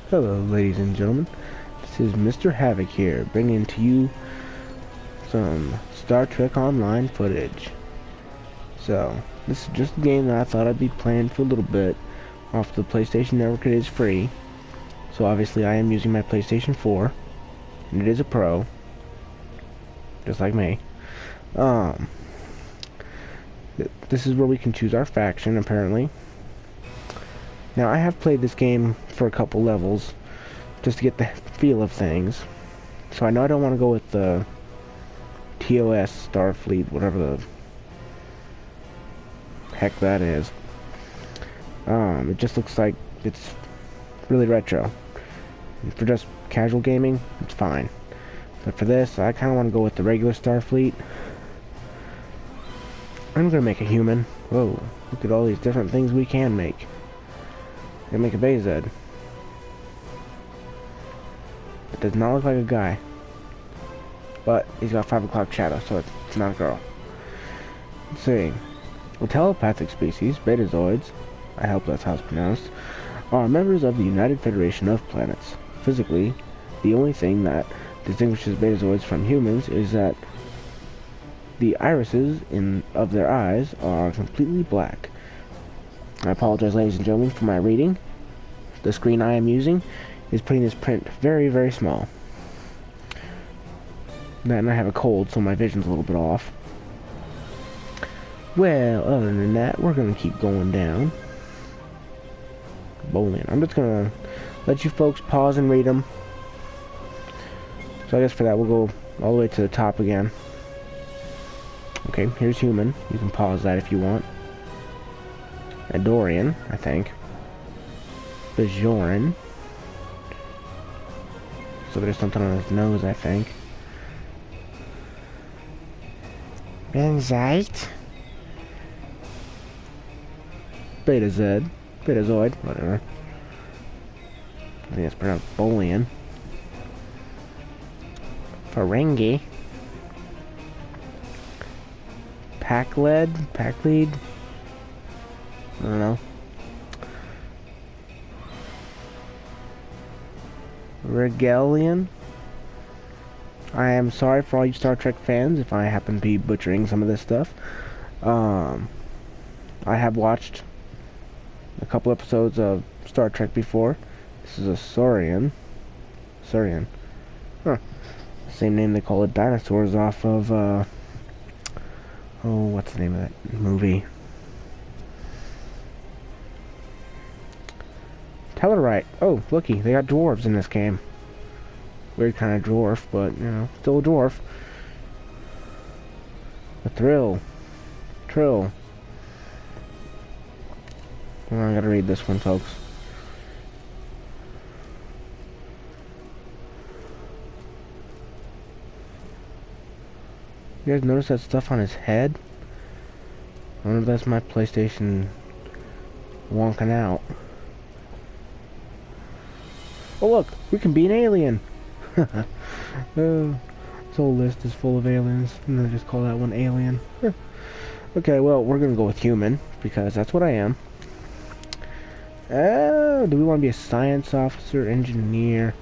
Hello, ladies and gentlemen. This is Mr. Havoc here, bringing to you some Star Trek Online footage. So, this is just a game that I thought I'd be playing for a little bit off the PlayStation Network. It is free. So obviously I am using my PlayStation 4, and it is a Pro, just like me. Um, this is where we can choose our faction, apparently. Now, I have played this game for a couple levels, just to get the feel of things. So I know I don't want to go with the TOS Starfleet, whatever the heck that is. It just looks like it's really retro. For just casual gaming, it's fine. But for this, I kind of want to go with the regular Starfleet. I'm gonna make a human. Whoa, look at all these different things we can make. I'm gonna make a Bezed. It does not look like a guy. But he's got 5 o'clock shadow, so it's not a girl. Let's see. Well, telepathic species, Betazoids, I hope that's how it's pronounced, are members of the United Federation of Planets. Physically, the only thing that distinguishes Betazoids from humans is that the irises of their eyes are completely black. I apologize, ladies and gentlemen, for my reading. The screen I am using is putting this print very, very small. And I have a cold, so my vision's a little bit off. Well, other than that, we're gonna keep going down. Bowling. I'm just gonna let you folks pause and read them. So I guess for that, we'll go all the way to the top again. Okay, here's human. You can pause that if you want. Adorian, I think. Bajoran. So there's something on his nose, I think. Benzite. Betazed. Betazoid, whatever. I think it's pronounced Bolian. Ferengi. Packlead? Packlead? I don't know. Regalian. I am sorry for all you Star Trek fans if I happen to be butchering some of this stuff. I have watched a couple episodes of Star Trek before. This is a Saurian. Saurian. Huh. Same name they call it dinosaurs off of, oh, what's the name of that movie? Tellarite. Oh, looky, they got dwarves in this game. Weird kind of dwarf, but, you know, still a dwarf. A thrill. Trill. Well, I gotta read this one, folks. You guys notice that stuff on his head? I wonder if that's my PlayStation wonking out. Oh look, we can be an alien! This whole list is full of aliens, and I just call that one alien. Okay, well, we're gonna go with human, because that's what I am. Do we want to be a science officer, engineer?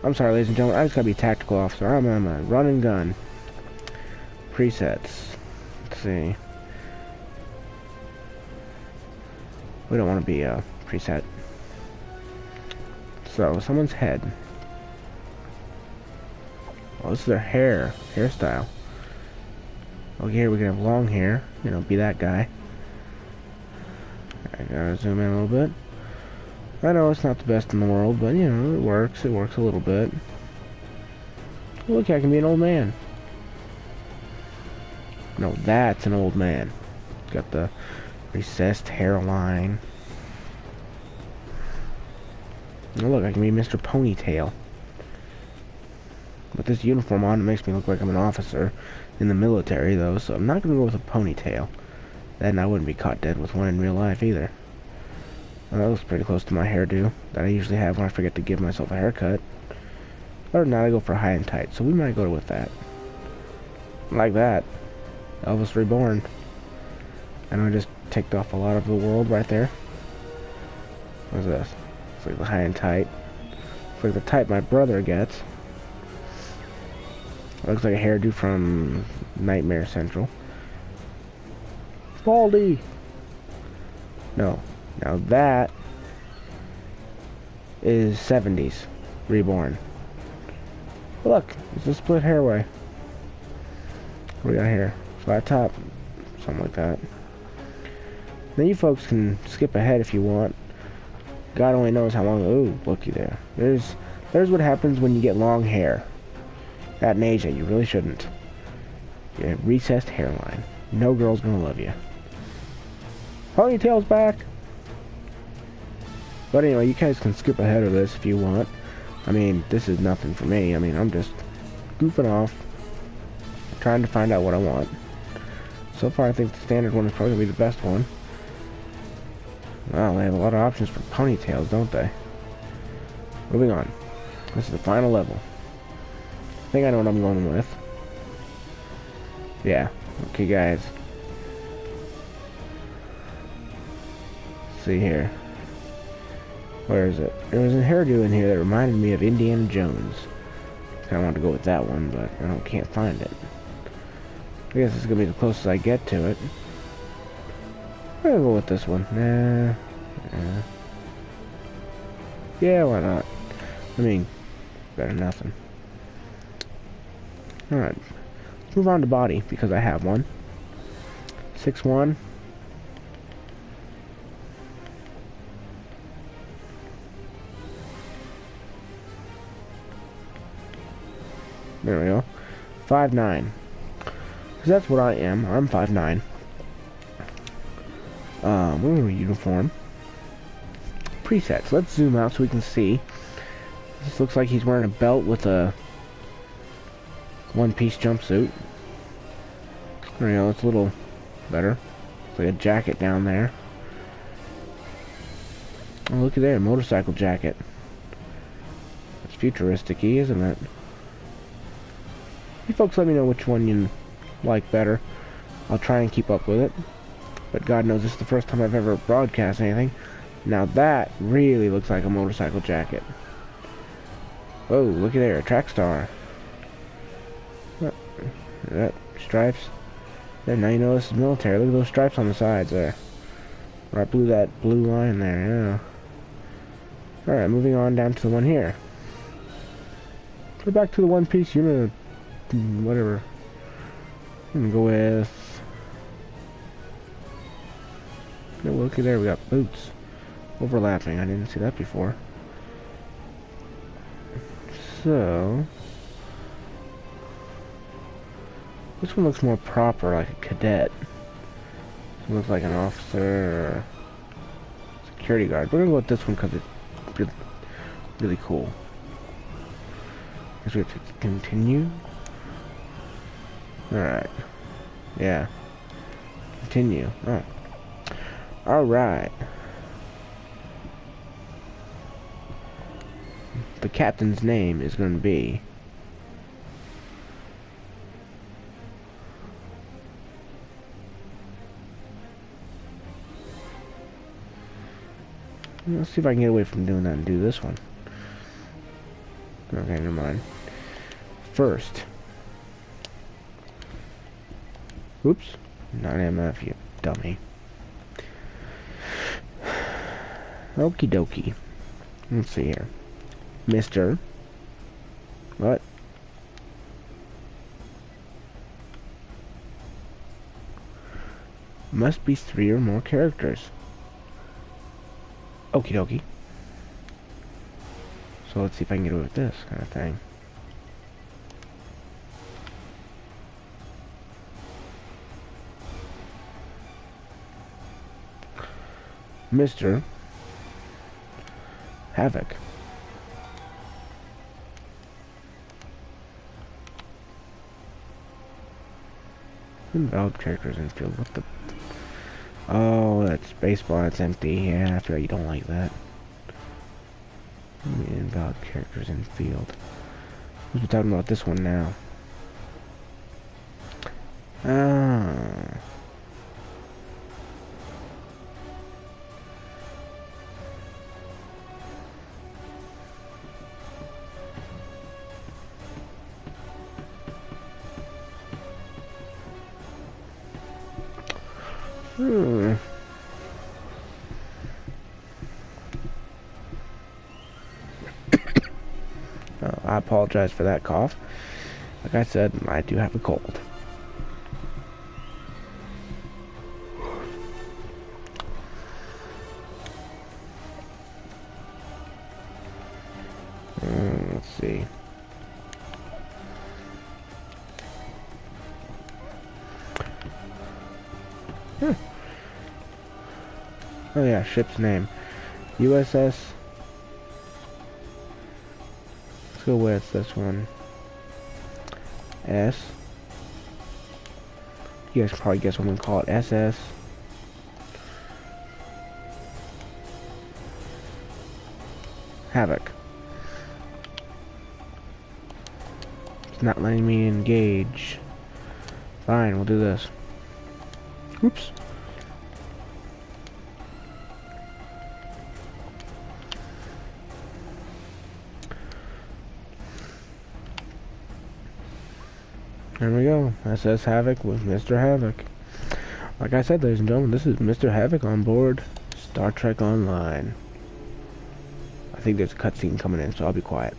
I'm sorry, ladies and gentlemen, I just gotta be a tactical officer. I'm a run and gun. Presets. Let's see. We don't want to be a preset. So, someone's head. Oh, this is their hairstyle. Okay, here we can have long hair. You know, be that guy. I gotta zoom in a little bit. I know it's not the best in the world, but you know, it works. It works a little bit. Look, I can be an old man. No, that's an old man. Got the recessed hairline. Oh, look, I can be Mr. Ponytail. With this uniform on, it makes me look like I'm an officer in the military, though, so I'm not going to go with a ponytail. Then I wouldn't be caught dead with one in real life, either. Well, that looks pretty close to my hairdo that I usually have when I forget to give myself a haircut. Other than that, I go for high and tight, so we might go with that. Like that. Elvis Reborn. I know I just ticked off a lot of the world right there. What's this? like the high and tight. Looks like the type my brother gets. Looks like a hairdo from Nightmare Central. Baldy! No. Now that is 70s. Reborn. Look, it's a split hairway. What do we got here? Flat top. Something like that. Now you folks can skip ahead if you want. God only knows how long. Ooh, looky there. There's what happens when you get long hair. At an age that you really shouldn't. You have recessed hairline. No girl's gonna love you. Ponytail's back! But anyway, you guys can skip ahead of this if you want. I mean, this is nothing for me. I mean, I'm just goofing off. Trying to find out what I want. So far, I think the standard one is probably gonna be the best one. Wow, they have a lot of options for ponytails, don't they? Moving on. This is the final level. I think I know what I'm going with. Yeah. Okay, guys. Let's see here. Where is it? There was a hairdo in here that reminded me of Indiana Jones. I wanted to go with that one, but I can't find it. I guess it's gonna be the closest I get to it. I'm gonna go with this one. Nah. Yeah, why not? I mean, better than nothing. Alright. Let's move on to body, because I have one. 6'1". There we go. 5'9". Because that's what I am. I'm 5'9". We're uniform. Presets. Let's zoom out so we can see. This looks like he's wearing a belt with a one-piece jumpsuit. There you go. It's a little better. It's like a jacket down there. Oh, look at there. Motorcycle jacket. It's futuristic-y, isn't it? You folks let me know which one you like better. I'll try and keep up with it. But God knows this is the first time I've ever broadcast anything. Now that really looks like a motorcycle jacket. Whoa, looky there, a track star. What? Is that stripes? There, now you know this is military. Look at those stripes on the sides there. Where I blew that blue line there, yeah. Alright, moving on down to the one here. Go back to the one-piece unit. Whatever. I'm gonna go with... No, looky there, we got boots. Overlapping, I didn't see that before. So... this one looks more proper, like a cadet. This one looks like an officer or security guard. We're gonna go with this one because it's really, really cool. Guess we have to continue. Alright. Yeah. Continue. Oh. Alright. The captain's name is going to be... let's see if I can get away from doing that and do this one. Okay, never mind. First. Oops. Not MF, you dummy. Okie dokie. Let's see here. Mr. What? Must be 3 or more characters. Okie dokie. So let's see if I can get away with this kind of thing. Mr. Havoc. Invalid characters in field. What the? Oh, that's baseball. It's empty. Yeah, I feel like you don't like that. Invalid characters in field. We're talking about this one now. Ah. Hmm. Oh, I apologize for that cough. Like I said, I do have a cold. Let's see. Oh yeah, ship's name. USS. Let's go with this one. S. You guys can probably guess what I'm gonna call it. SS. Havoc. It's not letting me engage. Fine, we'll do this. Oops. There we go. SS Havoc with Mr. Havoc. Like I said, ladies and gentlemen, this is Mr. Havoc on board Star Trek Online. I think there's a cutscene coming in, so I'll be quiet.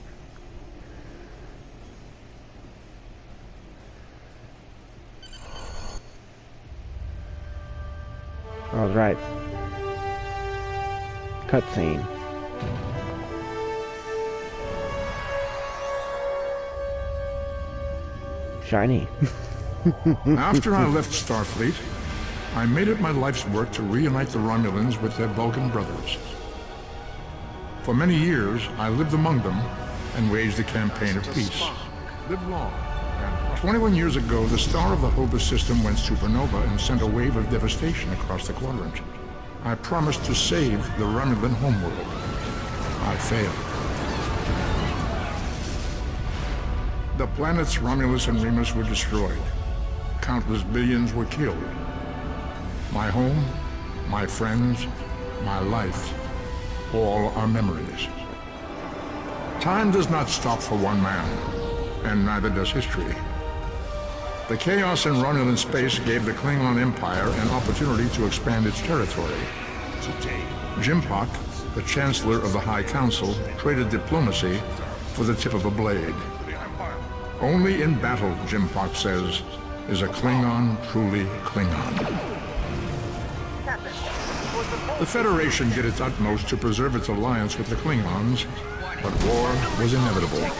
I was right. Cutscene. Shiny. After I left Starfleet, I made it my life's work to reunite the Romulans with their Vulcan brothers. For many years, I lived among them and waged a campaign of peace. Live long. 21 years ago, the star of the Hobus system went supernova and sent a wave of devastation across the quadrant. I promised to save the Romulan homeworld. I failed. The planets Romulus and Remus were destroyed. Countless billions were killed. My home, my friends, my life, all are memories. Time does not stop for one man, and neither does history. The chaos in Romulan space gave the Klingon Empire an opportunity to expand its territory. Jimpak, the Chancellor of the High Council, traded diplomacy for the tip of a blade. Only in battle, Jimpak says, is a Klingon truly Klingon. The Federation did its utmost to preserve its alliance with the Klingons, but war was inevitable.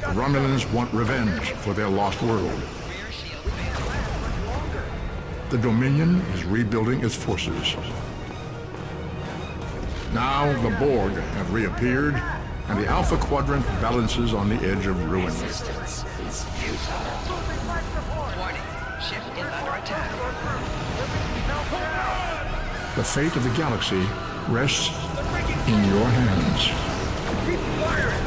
The Romulans want revenge for their lost world. The Dominion is rebuilding its forces. Now the Borg have reappeared, and the Alpha Quadrant balances on the edge of ruin. Resistance is futile. Warning, ship is under attack. The fate of the galaxy rests in your hands. Keep firing!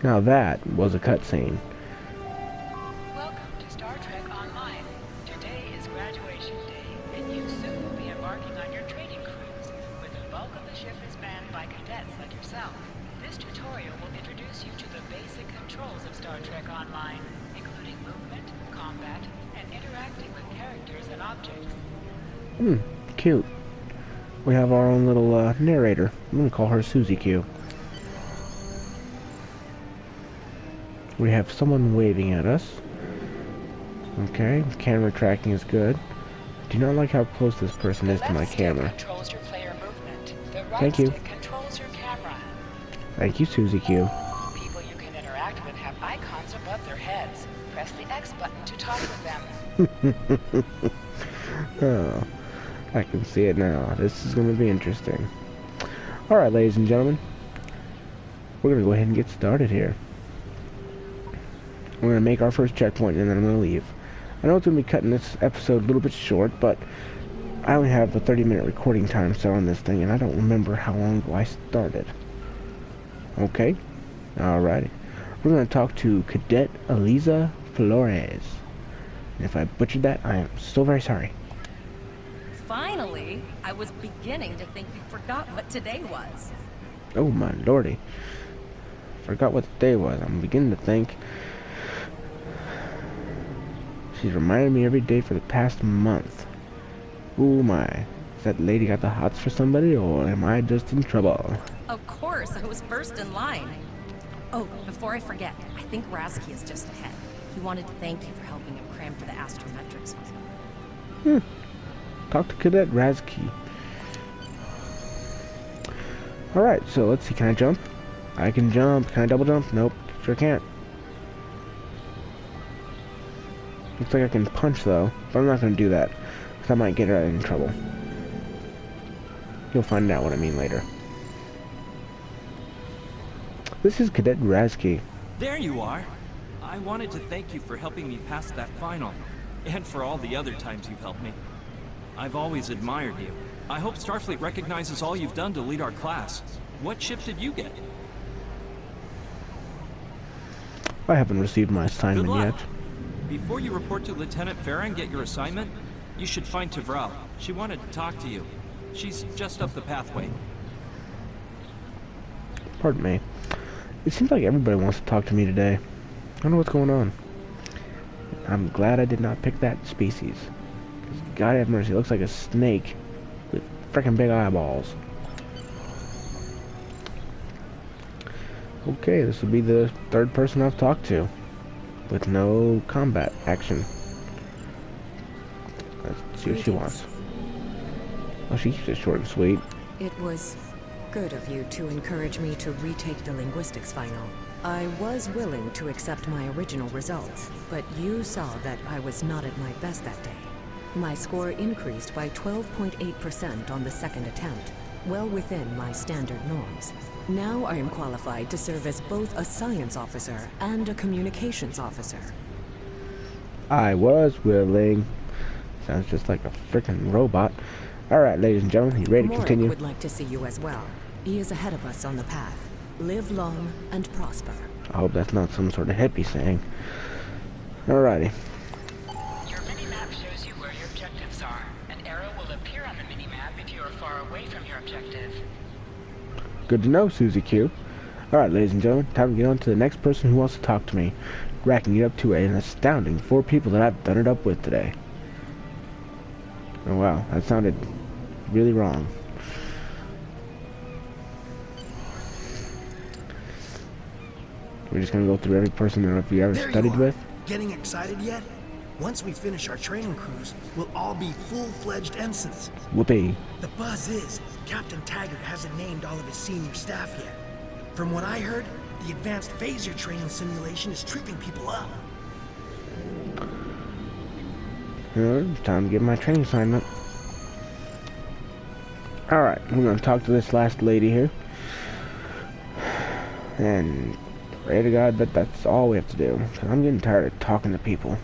Now that was a cutscene. Welcome to Star Trek Online. Today is graduation day, and you soon will be embarking on your training cruise, where the bulk of the ship is manned by cadets like yourself. This tutorial will introduce you to the basic controls of Star Trek Online, including movement, combat, and interacting with characters and objects. Cute. We have our own little narrator. I'm gonna call her Susie Q. We have someone waving at us. Okay, camera tracking is good. Do not like how close this person is to my camera. Controls your player movement. The right Thank you. stick controls your camera. Thank you, Susie Q. People you can interact with have icons above their heads. Press the X button to talk with them. Oh, I can see it now. This is going to be interesting. Alright, ladies and gentlemen. We're going to go ahead and get started here. We're going to make our first checkpoint and then I'm going to leave. I know it's going to be cutting this episode a little bit short, but I only have a 30-minute recording time set on this thing, and I don't remember how long ago I started. Okay? Alrighty. We're going to talk to Cadet Eliza Flores. And if I butchered that, I am so very sorry. Finally! I was beginning to think you forgot what today was. Oh my lordy. Forgot what the day was. I'm beginning to think. She's reminded me every day for the past month. Oh my. Has that lady got the hots for somebody, or am I just in trouble? Of course, I was first in line. Oh, before I forget, I think Razki is just ahead. He wanted to thank you for helping him cram for the astrometrics. Talk to Cadet Razki. Alright, so let's see. Can I jump? I can jump. Can I double jump? Nope. Sure can't. Looks like I can punch though, but I'm not going to do that, because I might get her in trouble. You'll find out what I mean later. This is Cadet Razki. There you are. I wanted to thank you for helping me pass that final, and for all the other times you've helped me. I've always admired you. I hope Starfleet recognizes all you've done to lead our class. What ship did you get? I haven't received my assignment Good luck. yet. Before you report to Lieutenant Farah and get your assignment, you should find Tavral. She wanted to talk to you. She's just up the pathway. Pardon me. It seems like everybody wants to talk to me today. I don't know what's going on. I'm glad I did not pick that species. 'Cause God have mercy, it looks like a snake with freaking big eyeballs. Okay, this will be the third person I've talked to with no combat action. Let's see what she wants. Oh, she keeps it short and sweet. It was good of you to encourage me to retake the linguistics final. I was willing to accept my original results, but you saw that I was not at my best that day. My score increased by 12.8% on the second attempt, well within my standard norms. Now I am qualified to serve as both a science officer and a communications officer. I was willing. Sounds just like a freaking robot. Alright, ladies and gentlemen, you ready to Morik continue? would like to see you as well. He is ahead of us on the path. Live long and prosper. I hope that's not some sort of hippie saying. Alrighty. Your mini-map shows you where your objectives are. An arrow will appear on the mini-map if you are far away from your objective. Good to know, Susie Q. Alright, ladies and gentlemen, time to get on to the next person who wants to talk to me. Racking it up to an astounding 4 people that I've done it up with today. Oh wow, that sounded really wrong. We're just gonna go through every person that we ever There studied you are. with. Getting excited yet? Once we finish our training cruise, we'll all be full-fledged ensigns. Whoopee. The buzz is, Captain Taggart hasn't named all of his senior staff yet. From what I heard, the advanced phaser training simulation is tripping people up. Time to get my training assignment. Alright, we're gonna talk to this last lady here. And pray to God that that's all we have to do. 'Cause I'm getting tired of talking to people.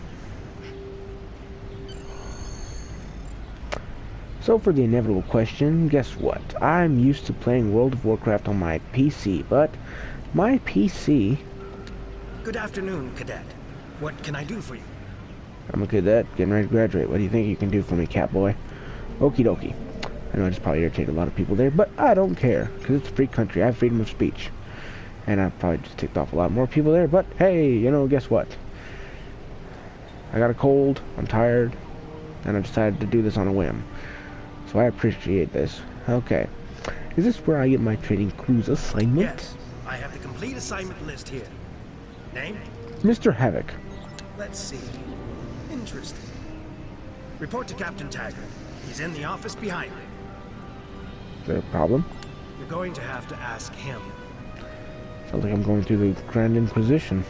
So for the inevitable question, guess what? I'm used to playing World of Warcraft on my PC, but my PC... Good afternoon, Cadet. What can I do for you? I'm a cadet, getting ready to graduate. What do you think you can do for me, Catboy? Okie dokie. I know I just probably irritated a lot of people there, but I don't care, because it's a free country. I have freedom of speech. And I probably just ticked off a lot more people there, but hey, you know, guess what? I got a cold, I'm tired, and I decided to do this on a whim. So I appreciate this. Okay. Is this where I get my training cruise assignment? Yes, I have the complete assignment list here. Name? Mr. Havoc. Let's see. Interesting. Report to Captain Taggart. He's in the office behind me. Is there a problem? You're going to have to ask him. Sounds like I'm going through the Grand Inquisition.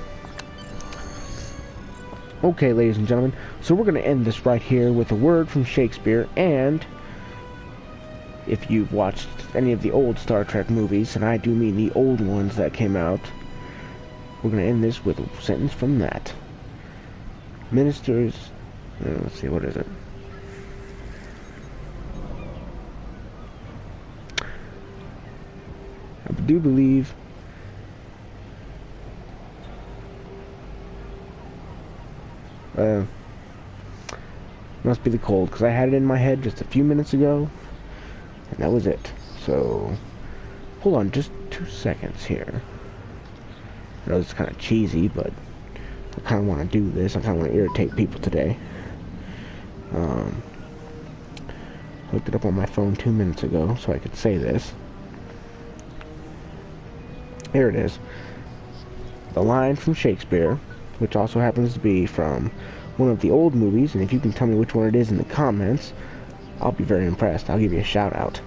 Okay, ladies and gentlemen, so we're going to end this right here with a word from Shakespeare, and if you've watched any of the old Star Trek movies, and I do mean the old ones that came out, we're going to end this with a sentence from that. Ministers... let's see, what is it? I do believe... must be the cold, because I had it in my head just a few minutes ago, and that was it. So, hold on just 2 seconds here. I know it's kind of cheesy, but I kind of want to do this. I kind of want to irritate people today. Looked it up on my phone 2 minutes ago, so I could say this. Here it is. The line from Shakespeare, which also happens to be from one of the old movies, and if you can tell me which one it is in the comments, I'll be very impressed. I'll give you a shout out.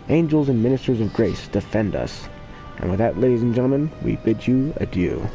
Angels and ministers of grace, defend us. And with that, ladies and gentlemen, we bid you adieu.